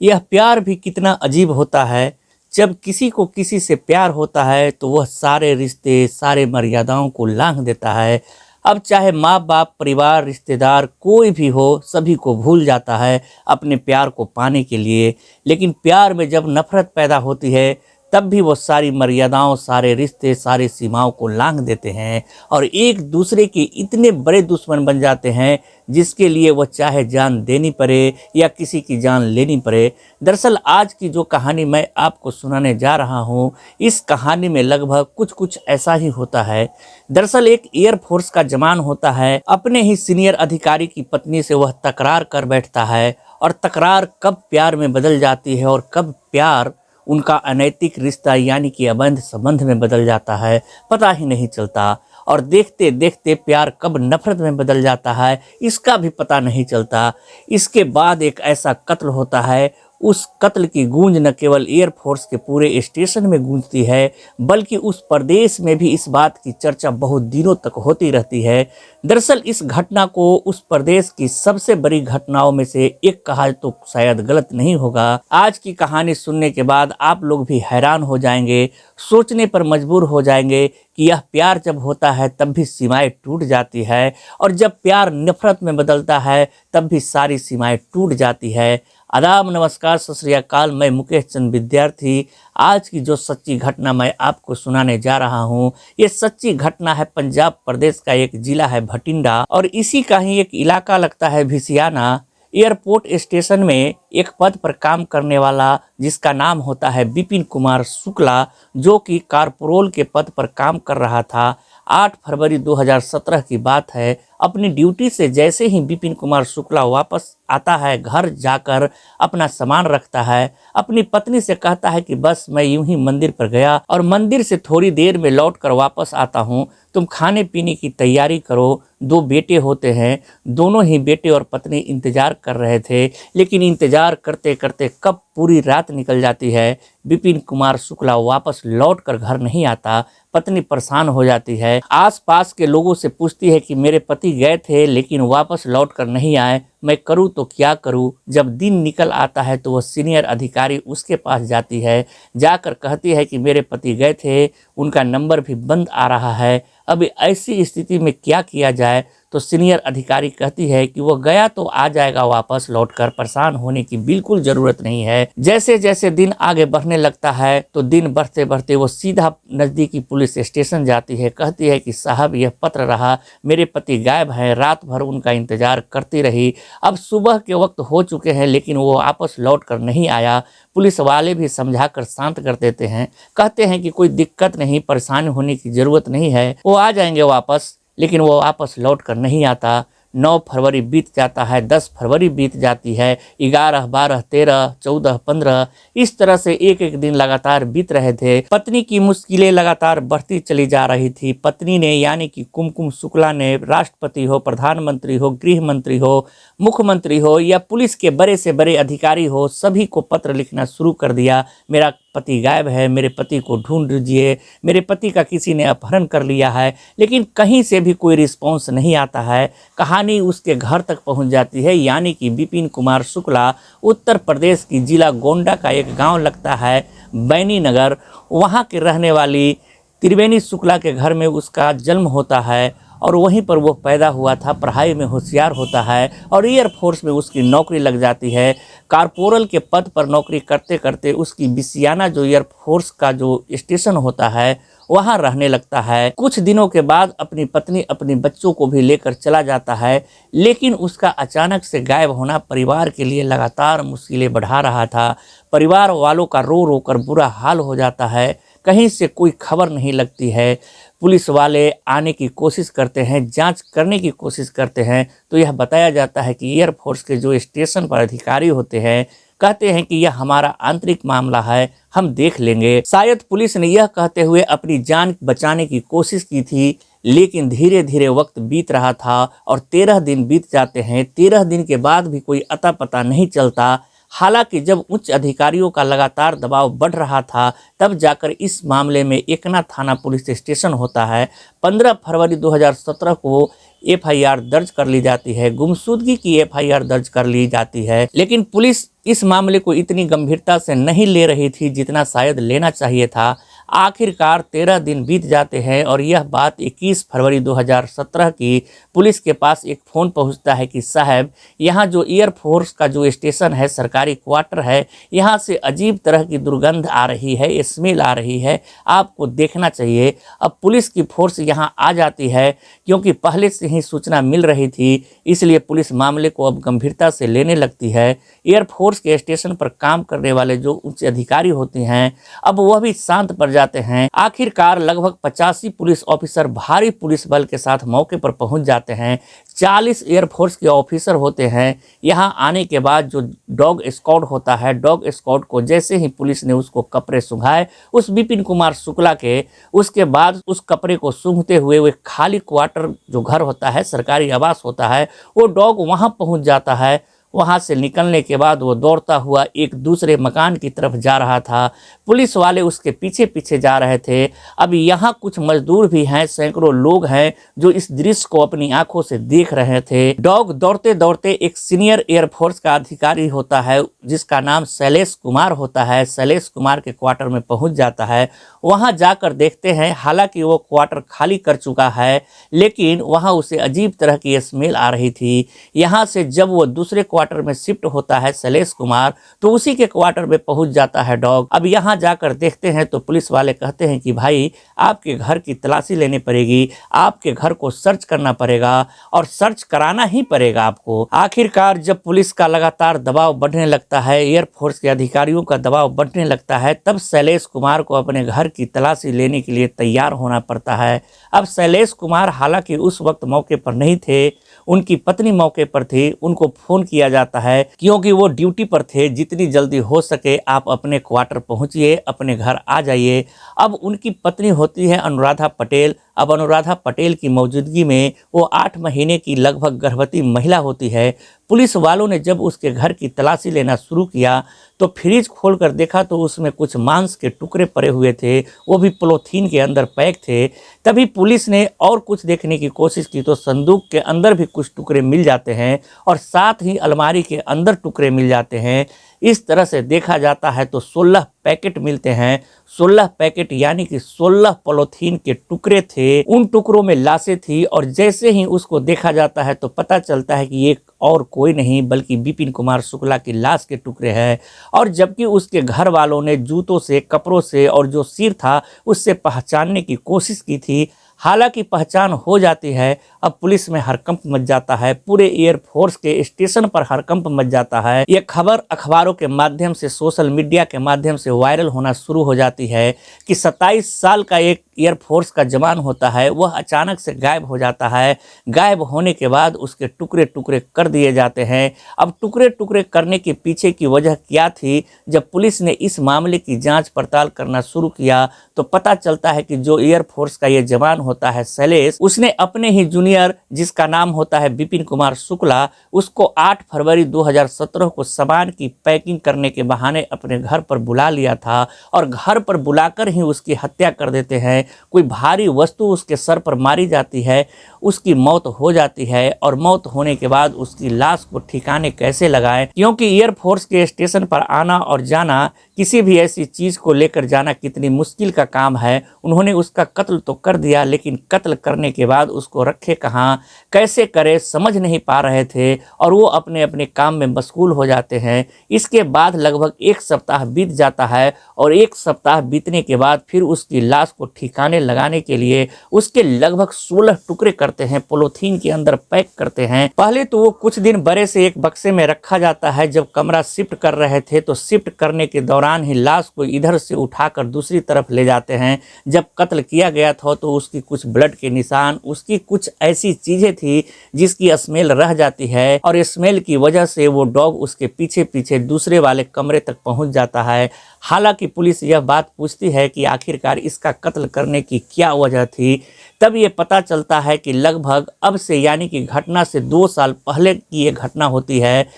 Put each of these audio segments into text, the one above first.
यह प्यार भी कितना अजीब होता है। जब किसी को किसी से प्यार होता है तो वह सारे रिश्ते, सारे मर्यादाओं को लांघ देता है। अब चाहे माँ बाप, परिवार, रिश्तेदार कोई भी हो, सभी को भूल जाता है अपने प्यार को पाने के लिए। लेकिन प्यार में जब नफरत पैदा होती है तब भी वो सारी मर्यादाओं, सारे रिश्ते, सारी सीमाओं को लांघ देते हैं और एक दूसरे के इतने बड़े दुश्मन बन जाते हैं जिसके लिए वह चाहे जान देनी पड़े या किसी की जान लेनी पड़े। दरअसल आज की जो कहानी मैं आपको सुनाने जा रहा हूँ, इस कहानी में लगभग कुछ कुछ ऐसा ही होता है। दरअसल एक एयरफोर्स का जवान होता है, अपने ही सीनियर अधिकारी की पत्नी से वह तकरार कर बैठता है और तकरार कब प्यार में बदल जाती है और कब प्यार उनका अनैतिक रिश्ता यानी कि अवैध संबंध में बदल जाता है, पता ही नहीं चलता। और देखते देखते प्यार कब नफरत में बदल जाता है, इसका भी पता नहीं चलता। इसके बाद एक ऐसा कत्ल होता है, उस कत्ल की गूंज न केवल एयरफोर्स के पूरे स्टेशन में गूंजती है बल्कि उस प्रदेश में भी इस बात की चर्चा बहुत दिनों तक होती रहती है। दरअसल इस घटना को उस प्रदेश की सबसे बड़ी घटनाओं में से एक कहा तो शायद गलत नहीं होगा। आज की कहानी सुनने के बाद आप लोग भी हैरान हो जाएंगे, सोचने पर मजबूर हो जाएंगे कि यह प्यार जब होता है तब भी सीमाएं टूट जाती है और जब प्यार नफरत में बदलता है तब भी सारी सीमाएं टूट जाती है। आदाब, नमस्कार, सत श्री अकाल। मैं मुकेश चंद विद्यार्थी। आज की जो सच्ची घटना मैं आपको सुनाने जा रहा हूँ, ये सच्ची घटना है पंजाब प्रदेश का एक जिला है भटिंडा और इसी का ही एक इलाका लगता है भिसियाना। एयरपोर्ट स्टेशन में एक पद पर काम करने वाला जिसका नाम होता है विपिन कुमार शुक्ला, जो कि कारपोरल के पद पर काम कर रहा था। 8 फरवरी 2017 की बात है। अपनी ड्यूटी से जैसे ही विपिन कुमार शुक्ला वापस आता है, घर जाकर अपना सामान रखता है, अपनी पत्नी से कहता है कि बस मैं यूं ही मंदिर पर गया और मंदिर से थोड़ी देर में लौट कर वापस आता हूँ, तुम खाने पीने की तैयारी करो। 2 बेटे होते हैं, दोनों ही बेटे और पत्नी इंतजार कर रहे थे, लेकिन इंतजार करते करते कब पूरी रात निकल जाती है। विपिन कुमार शुक्ला वापस लौट कर घर नहीं आता। पत्नी परेशान हो जाती है, आसपास के लोगों से पूछती है कि मेरे पति गए थे लेकिन वापस लौट कर नहीं आए, मैं करूं तो क्या करूं। जब दिन निकल आता है तो वह सीनियर अधिकारी उसके पास जाती है, जाकर कहती है कि मेरे पति गए थे, उनका नंबर भी बंद आ रहा है, अभी ऐसी स्थिति में क्या किया जाए। तो सीनियर अधिकारी कहती है कि वो गया तो आ जाएगा वापस लौटकर, परेशान होने की बिल्कुल ज़रूरत नहीं है। जैसे जैसे दिन आगे बढ़ने लगता है तो दिन बढ़ते बढ़ते वो सीधा नज़दीकी पुलिस स्टेशन जाती है, कहती है कि साहब यह पत्र रहा, मेरे पति गायब हैं, रात भर उनका इंतज़ार करती रही, अब सुबह के वक्त हो चुके हैं लेकिन वो वापस लौट कर नहीं आया। पुलिस वाले भी समझा कर शांत कर देते हैं, कहते हैं कि कोई दिक्कत नहीं, परेशान होने की ज़रूरत नहीं है, वो आ जाएंगे वापस। लेकिन वो वापस लौट कर नहीं आता। 9 फरवरी बीत जाता है, 10 फरवरी बीत जाती है, 11, 12, 13, 14, 15, इस तरह से एक एक दिन लगातार बीत रहे थे। पत्नी की मुश्किलें लगातार बढ़ती चली जा रही थी। पत्नी ने यानी कि कुमकुम शुक्ला ने राष्ट्रपति हो, प्रधानमंत्री हो, गृह मंत्री हो, मुख्यमंत्री हो या पुलिस के बड़े से बड़े अधिकारी हो, सभी को पत्र लिखना शुरू कर दिया। मेरा पति गायब है, मेरे पति को ढूंढ लीजिए, मेरे पति का किसी ने अपहरण कर लिया है, लेकिन कहीं से भी कोई रिस्पॉन्स नहीं आता है। कहानी उसके घर तक पहुंच जाती है, यानी कि विपिन कुमार शुक्ला उत्तर प्रदेश की जिला गोंडा का एक गांव लगता है बैनी नगर, वहां के रहने वाली त्रिवेणी शुक्ला के घर में उसका जन्म होता है और वहीं पर वो पैदा हुआ था। पढ़ाई में होशियार होता है और एयरफोर्स में उसकी नौकरी लग जाती है। कारपोरल के पद पर नौकरी करते करते उसकी बिसियाना जो एयरफोर्स का जो स्टेशन होता है वहाँ रहने लगता है। कुछ दिनों के बाद अपनी पत्नी अपने बच्चों को भी लेकर चला जाता है, लेकिन उसका अचानक से गायब होना परिवार के लिए लगातार मुश्किलें बढ़ा रहा था। परिवार वालों का रो रो कर बुरा हाल हो जाता है, कहीं से कोई खबर नहीं लगती है। पुलिस वाले आने की कोशिश करते हैं, जांच करने की कोशिश करते हैं, तो यह बताया जाता है कि एयरफोर्स के जो स्टेशन पर अधिकारी होते हैं कहते हैं कि यह हमारा आंतरिक मामला है, हम देख लेंगे। शायद पुलिस ने यह कहते हुए अपनी जान बचाने की कोशिश की थी, लेकिन धीरे धीरे वक्त बीत रहा था और 13 दिन बीत जाते हैं। 13 दिन के बाद भी कोई अता पता नहीं चलता। हालांकि जब उच्च अधिकारियों का लगातार दबाव बढ़ रहा था तब जाकर इस मामले में एकना थाना पुलिस स्टेशन होता है। 15 फरवरी 2017 को एफआईआर दर्ज कर ली जाती है, गुमशुदगी की एफआईआर दर्ज कर ली जाती है। लेकिन पुलिस इस मामले को इतनी गंभीरता से नहीं ले रही थी जितना शायद लेना चाहिए था। आखिरकार 13 दिन बीत जाते हैं और यह बात 21 फरवरी 2017 की पुलिस के पास एक फ़ोन पहुंचता है कि साहब, यहाँ जो एयरफोर्स का जो स्टेशन है, सरकारी क्वार्टर है, यहाँ से अजीब तरह की दुर्गंध आ रही है, स्मेल आ रही है, आपको देखना चाहिए। अब पुलिस की फोर्स यहाँ आ जाती है, क्योंकि पहले से ही सूचना मिल रही थी, इसलिए पुलिस मामले को अब गंभीरता से लेने लगती है। एयरफोर्स के स्टेशन पर काम करने वाले जो उच्च अधिकारी होते हैं, अब वह भी शांत पड़ जाते हैं। आखिरकार लगभग 85 पुलिस ऑफिसर भारी पुलिस बल के साथ मौके पर पहुंच जाते हैं। 40 एयरफोर्स के ऑफिसर होते हैं। यहाँ आने के बाद जो डॉग स्क्वाड होता है, डॉग स्क्वाड को जैसे ही पुलिस ने उसको कपड़े सूंघाए, उस विपिन कुमार शुक्ला के, उसके बाद उस कपड़े को सूंघते हुए वो खाली क्वार्टर जो घर होता है, सरकारी आवास होता है, वो डॉग वहाँ पहुँच जाता है। वहाँ से निकलने के बाद वो दौड़ता हुआ एक दूसरे मकान की तरफ जा रहा था। पुलिस वाले उसके पीछे पीछे जा रहे थे। अब यहाँ कुछ मजदूर भी हैं, सैकड़ों लोग हैं जो इस दृश्य को अपनी आंखों से देख रहे थे। डॉग दौड़ते दौड़ते एक सीनियर एयरफोर्स का अधिकारी होता है जिसका नाम शैलेश कुमार होता है, शैलेश कुमार के क्वार्टर में पहुँच जाता है। वहाँ जाकर देखते हैं, हालांकि वो क्वार्टर खाली कर चुका है, लेकिन वहाँ उसे अजीब तरह की स्मेल आ रही थी। यहाँ से जब वो दूसरे क्वार्टर में शिफ्ट होता है शैलेश कुमार, तो उसी के क्वार्टर में पहुंच जाता है डॉग। अब यहाँ जाकर देखते हैं तो पुलिस वाले कहते हैं कि भाई, आपके घर की तलाशी लेनी पड़ेगी, आपके घर को सर्च करना पड़ेगा और सर्च कराना ही पड़ेगा आपको। आखिरकार जब पुलिस का लगातार दबाव बढ़ने लगता है, एयरफोर्स के अधिकारियों का दबाव बढ़ने लगता है, तब शैलेश कुमार को अपने घर की तलाशी लेने के लिए तैयार होना पड़ता है। अब शैलेश कुमार हालांकि उस वक्त मौके पर नहीं थे, उनकी पत्नी मौके पर थी। उनको फ़ोन किया जाता है क्योंकि वो ड्यूटी पर थे, जितनी जल्दी हो सके आप अपने क्वार्टर पहुंचिए, अपने घर आ जाइए। अब उनकी पत्नी होती है अनुराधा पटेल। अब अनुराधा पटेल की मौजूदगी में वो 8 महीने की लगभग गर्भवती महिला होती है। पुलिस वालों ने जब उसके घर की तलाशी लेना शुरू किया तो फ्रिज खोलकर देखा तो उसमें कुछ मांस के टुकड़े पड़े हुए थे, वो भी पॉलीथीन के अंदर पैक थे। तभी पुलिस ने और कुछ देखने की कोशिश की तो संदूक के अंदर भी कुछ टुकड़े मिल जाते हैं और साथ ही अलमारी के अंदर टुकड़े मिल जाते हैं। इस तरह से देखा जाता है तो 16 पैकेट मिलते हैं। 16 पैकेट यानी कि 16 पॉलीथीन के टुकड़े थे। उन टुकड़ों में लाशें थी और जैसे ही उसको देखा जाता है तो पता चलता है कि ये और कोई नहीं बल्कि विपिन कुमार शुक्ला की लाश के टुकड़े हैं। और जबकि उसके घर वालों ने जूतों से, कपड़ों से और जो सिर था उससे पहचानने की कोशिश की थी, हालांकि पहचान हो जाती है। अब पुलिस में हड़कंप मच जाता है, पूरे एयरफोर्स के स्टेशन पर हड़कंप मच जाता है। ये खबर अखबारों के माध्यम से, सोशल मीडिया के माध्यम से वायरल होना शुरू हो जाती है कि 27 साल का एक एयरफोर्स का जवान होता है, वह अचानक से गायब हो जाता है। गायब होने के बाद उसके टुकड़े टुकड़े कर दिए जाते हैं। अब टुकड़े टुकड़े करने के पीछे की वजह क्या थी? जब पुलिस ने इस मामले की जांच पड़ताल करना शुरू किया तो पता चलता है कि जो एयरफोर्स का ये जवान होता है शैलेश, उसने अपने ही जूनियर जिसका नाम होता है विपिन कुमार शुक्ला, उसको 8 फरवरी 2017 को सामान की पैकिंग करने के बहाने अपने घर पर बुला लिया था और घर पर बुलाकर ही उसकी हत्या कर देते हैं। कोई भारी वस्तु उसके सर पर मारी जाती है, उसकी मौत हो जाती है और मौत होने के बाद उसकी लाश को ठिकाने कैसे लगाएं, क्योंकि एयरफोर्स के स्टेशन पर आना और जाना, किसी भी ऐसी चीज़ को लेकर जाना कितनी मुश्किल का काम है। उन्होंने उसका कत्ल तो कर दिया, लेकिन कत्ल करने के बाद उसको रखे कहाँ, कैसे करे, समझ नहीं पा रहे थे और वो अपने अपने काम में मशगूल हो जाते हैं। इसके बाद लगभग 1 सप्ताह बीत जाता है और 1 सप्ताह बीतने के बाद फिर उसकी लाश को ठिकाने लगाने के लिए उसके लगभग 16 टुकड़े करते हैं, पॉलीथीन के अंदर पैक करते हैं। पहले तो वो कुछ दिन बड़े से एक बक्से में रखा जाता है। जब कमरा शिफ्ट कर रहे थे तो शिफ्ट करने के दौरान ही लाश को इधर से उठाकर दूसरी तरफ ले जाते हैं। जब कत्ल किया गया था तो उसकी कुछ ब्लड के निशान, उसकी कुछ ऐसी चीजें थी जिसकी स्मेल रह जाती है और स्मेल की वजह से वो डॉग उसके पीछे पीछे दूसरे वाले कमरे तक पहुंच जाता है। हालांकि पुलिस यह बात पूछती है कि आखिरकार इसका कत्ल करने की क्या वजह थी। तब ये पता चलता है कि लगभग अब से यानी कि घटना से 2 साल पहले की ये घटना होती है।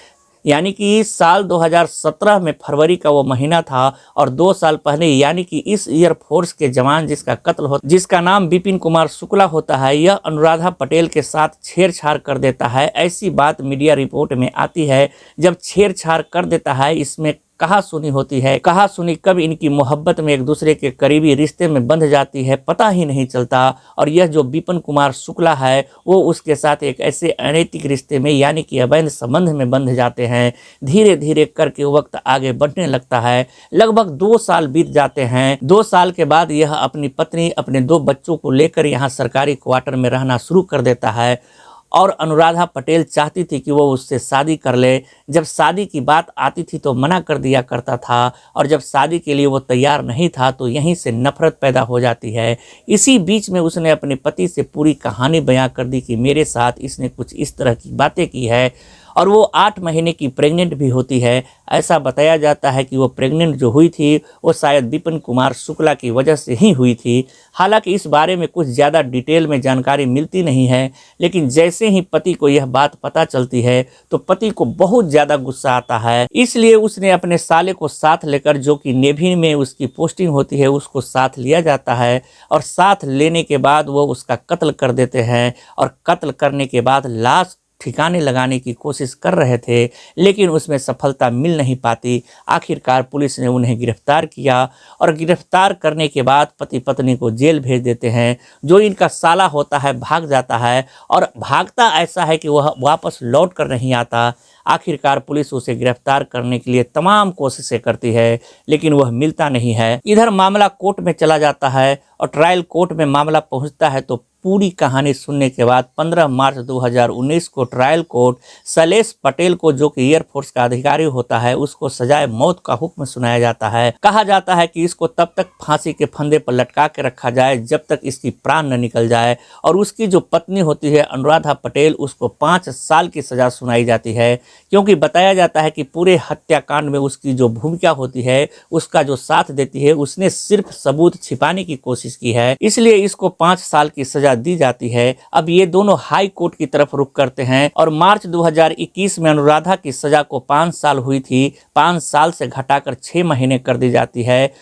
यानी कि साल 2017 में फरवरी का वो महीना था और 2 साल पहले यानी कि इस एयरफोर्स के जवान जिसका कत्ल हो, जिसका नाम विपिन कुमार शुक्ला होता है, यह अनुराधा पटेल के साथ छेड़छाड़ कर देता है। ऐसी बात मीडिया रिपोर्ट में आती है। जब छेड़छाड़ कर देता है, इसमें कहा सुनी होती है, कहा सुनी कब इनकी मोहब्बत में एक दूसरे के करीबी रिश्ते में बंध जाती है पता ही नहीं चलता। और यह जो विपिन कुमार शुक्ला है वो उसके साथ एक ऐसे अनैतिक रिश्ते में यानी कि अवैध संबंध में बंध जाते हैं। धीरे धीरे करके वक्त आगे बढ़ने लगता है। लगभग 2 साल बीत जाते हैं। 2 साल के बाद यह अपनी पत्नी, अपने 2 बच्चों को लेकर यहाँ सरकारी क्वार्टर में रहना शुरू कर देता है। और अनुराधा पटेल चाहती थी कि वो उससे शादी कर ले। जब शादी की बात आती थी तो मना कर दिया करता था, और जब शादी के लिए वो तैयार नहीं था तो यहीं से नफरत पैदा हो जाती है। इसी बीच में उसने अपने पति से पूरी कहानी बयां कर दी कि मेरे साथ इसने कुछ इस तरह की बातें की है, और वो 8 महीने की प्रेग्नेंट भी होती है। ऐसा बताया जाता है कि वो प्रेग्नेंट जो हुई थी वो शायद विपिन कुमार शुक्ला की वजह से ही हुई थी। हालांकि इस बारे में कुछ ज़्यादा डिटेल में जानकारी मिलती नहीं है, लेकिन जैसे ही पति को यह बात पता चलती है तो पति को बहुत ज़्यादा गुस्सा आता है। इसलिए उसने अपने साले को साथ लेकर, जो कि नेवी में उसकी पोस्टिंग होती है, उसको साथ लिया जाता है। और साथ लेने के बाद वो उसका कत्ल कर देते हैं। और कत्ल करने के बाद लाश ठिकाने लगाने की कोशिश कर रहे थे, लेकिन उसमें सफलता मिल नहीं पाती। आखिरकार पुलिस ने उन्हें गिरफ्तार किया, और गिरफ्तार करने के बाद पति पत्नी को जेल भेज देते हैं। जो इनका साला होता है भाग जाता है, और भागता ऐसा है कि वह वापस लौट कर नहीं आता। आखिरकार पुलिस उसे गिरफ्तार करने के लिए तमाम कोशिशें करती है, लेकिन वह मिलता नहीं है। इधर मामला कोर्ट में चला जाता है, और ट्रायल कोर्ट में मामला पहुंचता है। तो पूरी कहानी सुनने के बाद 15 मार्च 2019 को ट्रायल कोर्ट शैलेश पटेल को, जो कि एयरफोर्स का अधिकारी होता है, उसको सजाए मौत का हुक्म सुनाया जाता है। कहा जाता है कि इसको तब तक फांसी के फंदे पर लटका के रखा जाए जब तक इसकी प्राण न निकल जाए। और उसकी जो पत्नी होती है अनुराधा पटेल, उसको 5 साल की सजा सुनाई जाती है, क्योंकि बताया जाता है कि पूरे हत्याकांड में उसकी जो भूमिका होती है, उसका जो साथ देती है, उसने सिर्फ सबूत छिपाने की कोशिश की है, इसलिए इसको 5 साल की सजा दी जाती है। अब ये दोनों हाई कोर्ट की तरफ रुख करते हैं, और मार्च 2021 में अनुराधा की सजा को 5 साल हुई थी, 5 साल से घटाकर 6 महीने कर दी जाती है।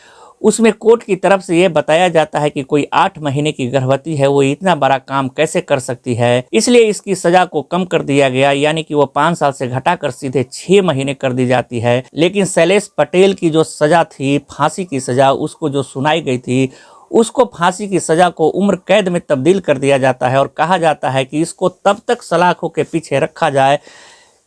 उसमें कोर्ट की तरफ से यह बताया जाता है कि कोई 8 महीने की गर्भवती है, वो इतना बड़ा काम कैसे कर सकती है, इसलिए इसकी सजा को कम कर दिया गया, यानी कि वो 5 साल से घटाकर सीधे 6 महीने कर दी जाती है। लेकिन शैलेश पटेल की जो सजा थी, फांसी की सजा, उसको जो सुनाई गई थी, उसको फांसी की सजा को उम्र कैद में तब्दील कर दिया जाता है। और कहा जाता है कि इसको तब तक सलाखों के पीछे रखा जाए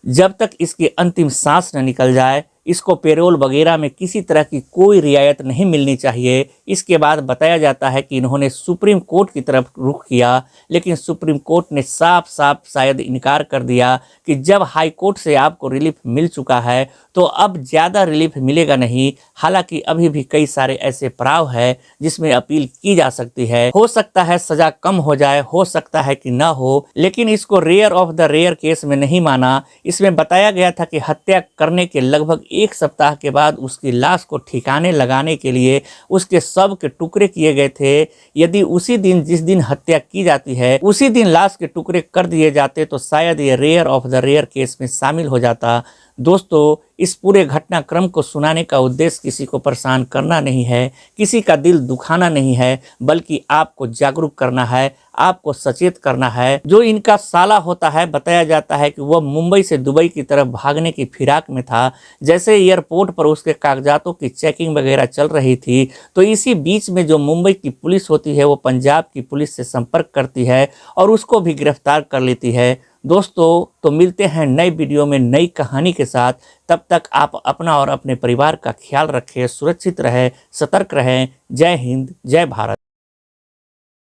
जब तक इसकी अंतिम सांस न निकल जाए। इसको पेरोल वगैरह में किसी तरह की कोई रियायत नहीं मिलनी चाहिए। इसके बाद बताया जाता है कि इन्होंने सुप्रीम कोर्ट की तरफ रुख किया, लेकिन सुप्रीम कोर्ट ने साफ साफ शायद इनकार कर दिया कि जब हाई कोर्ट से आपको रिलीफ मिल चुका है तो अब ज़्यादा रिलीफ मिलेगा नहीं। हालांकि अभी भी कई सारे ऐसे प्राव है जिसमें अपील की जा सकती है। हो सकता है सज़ा कम हो जाए, हो सकता है कि ना हो, लेकिन इसको rare of the rare case में नहीं माना। इसमें बताया गया था कि हत्या करने के लगभग 1 सप्ताह के बाद उसकी लाश को ठिकाने लगाने के लिए उसके शव के टुकड़े किए गए थे। यदि उसी दिन जिस दिन हत्या की जाती है उसी दिन लाश के टुकड़े कर दिए जाते तो शायद ये rare of the rare case में शामिल हो जाता। दोस्तों, इस पूरे घटनाक्रम को सुनाने का उद्देश्य किसी को परेशान करना नहीं है, किसी का दिल दुखाना नहीं है, बल्कि आपको जागरूक करना है, आपको सचेत करना है। जो इनका साला होता है, बताया जाता है कि वह मुंबई से दुबई की तरफ भागने की फिराक में था। जैसे एयरपोर्ट पर उसके कागजातों की चेकिंग वगैरह चल रही थी, तो इसी बीच में जो मुंबई की पुलिस होती है वो पंजाब की पुलिस से संपर्क करती है और उसको भी गिरफ्तार कर लेती है। दोस्तों, तो मिलते हैं नई वीडियो में नई कहानी के साथ। तब तक आप अपना और अपने परिवार का ख्याल रखें, सुरक्षित रहें, सतर्क रहें। जय हिंद, जय भारत।